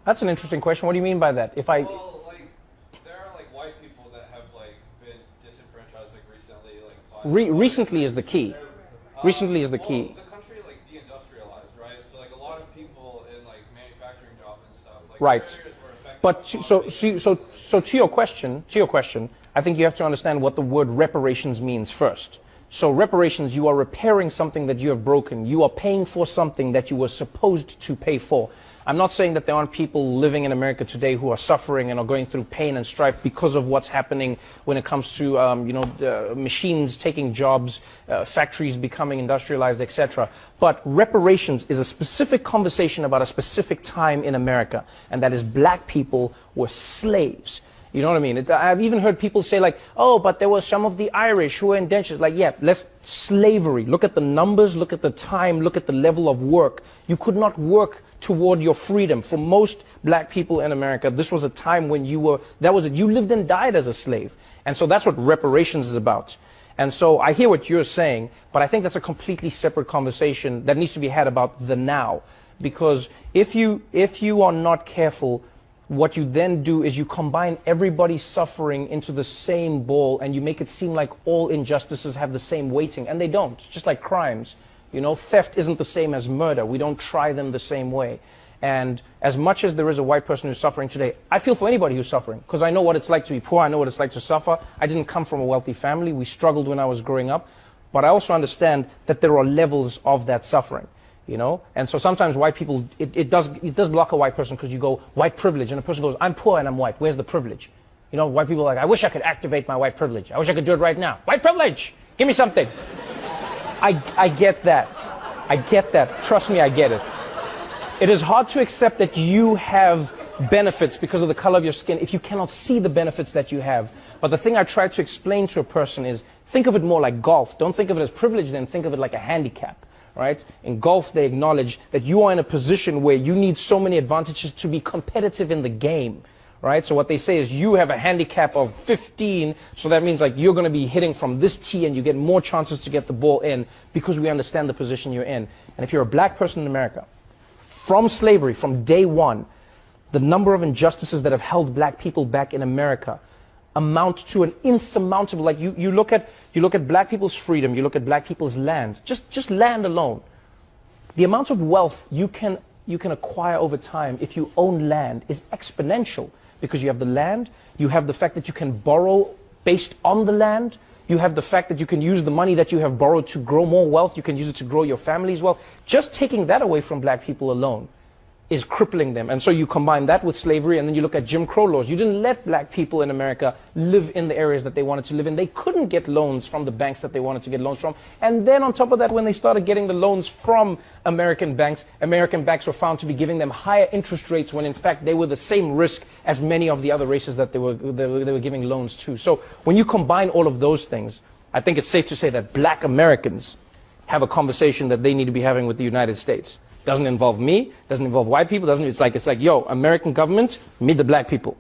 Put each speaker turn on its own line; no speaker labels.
That's an interesting question. What do you mean by that?
Well, like, there are like white people that have like been disenfranchised like recently, like
recently is the key. Recently is the key.
The country like deindustrialized, right? So like a lot of people in like manufacturing jobs and stuff, like
right.
areas were affected.
But so to your question, I think you have to understand what the word reparations means first. So reparations, you are repairing something that you have broken. You are paying for something that you were supposed to pay for. I'm not saying that there aren't people living in America today who are suffering and are going through pain and strife because of what's happening when it comes to the machines taking jobs, factories becoming industrialized, etc. But reparations is a specific conversation about a specific time in America, and that is black people were slaves. You know what I mean? I've even heard people say like, oh, but there were some of the Irish who were indentured. Like, yeah, slavery. Look at the numbers, look at the time, look at the level of work. You could not work toward your freedom. For most black people in America, this was a time when you lived and died as a slave. And so that's what reparations is about. And so I hear what you're saying, but I think that's a completely separate conversation that needs to be had about the now. Because if you are not careful, what you then do is you combine everybody's suffering into the same bowl, and you make it seem like all injustices have the same weighting, and they don't. Just like crimes. You know, theft isn't the same as murder. We don't try them the same way. And as much as there is a white person who's suffering today, I feel for anybody who's suffering, because I know what it's like to be poor. I know what it's like to suffer. I didn't come from a wealthy family. We struggled when I was growing up. But I also understand that there are levels of that suffering. You know, and so sometimes white people, it does block a white person, because you go white privilege, and a person goes, I'm poor and I'm white. Where's the privilege? You know, white people are like, I wish I could activate my white privilege. I wish I could do it right now. White privilege, give me something. I get that. I get that. Trust me, I get it. It is hard to accept that you have benefits because of the color of your skin if you cannot see the benefits that you have. But the thing I try to explain to a person is, think of it more like golf. Don't think of it as privilege, then think of it like a handicap. Right? In golf, they acknowledge that you are in a position where you need so many advantages to be competitive in the game. Right? So what they say is you have a handicap of 15, so that means like you're going to be hitting from this tee and you get more chances to get the ball in, because we understand the position you're in. And if you're a black person in America, from slavery, from day one, the number of injustices that have held black people back in America amount to an insurmountable, like you look at black people's freedom, you look at black people's land, just land alone. The amount of wealth you can acquire over time if you own land is exponential, because you have the land, you have the fact that you can borrow based on the land, you have the fact that you can use the money that you have borrowed to grow more wealth, you can use it to grow your family's wealth. Just taking that away from black people alone is crippling them. And so you combine that with slavery, and then you look at Jim Crow laws. You didn't let black people in America live in the areas that they wanted to live in. They couldn't get loans from the banks that they wanted to get loans from. And then on top of that, when they started getting the loans from American banks were found to be giving them higher interest rates, when in fact they were the same risk as many of the other races that they were giving loans to. So when you combine all of those things, I think it's safe to say that black Americans have a conversation that they need to be having with the United States. Doesn't involve me, doesn't involve white people, it's like, yo, American government, meet the black people.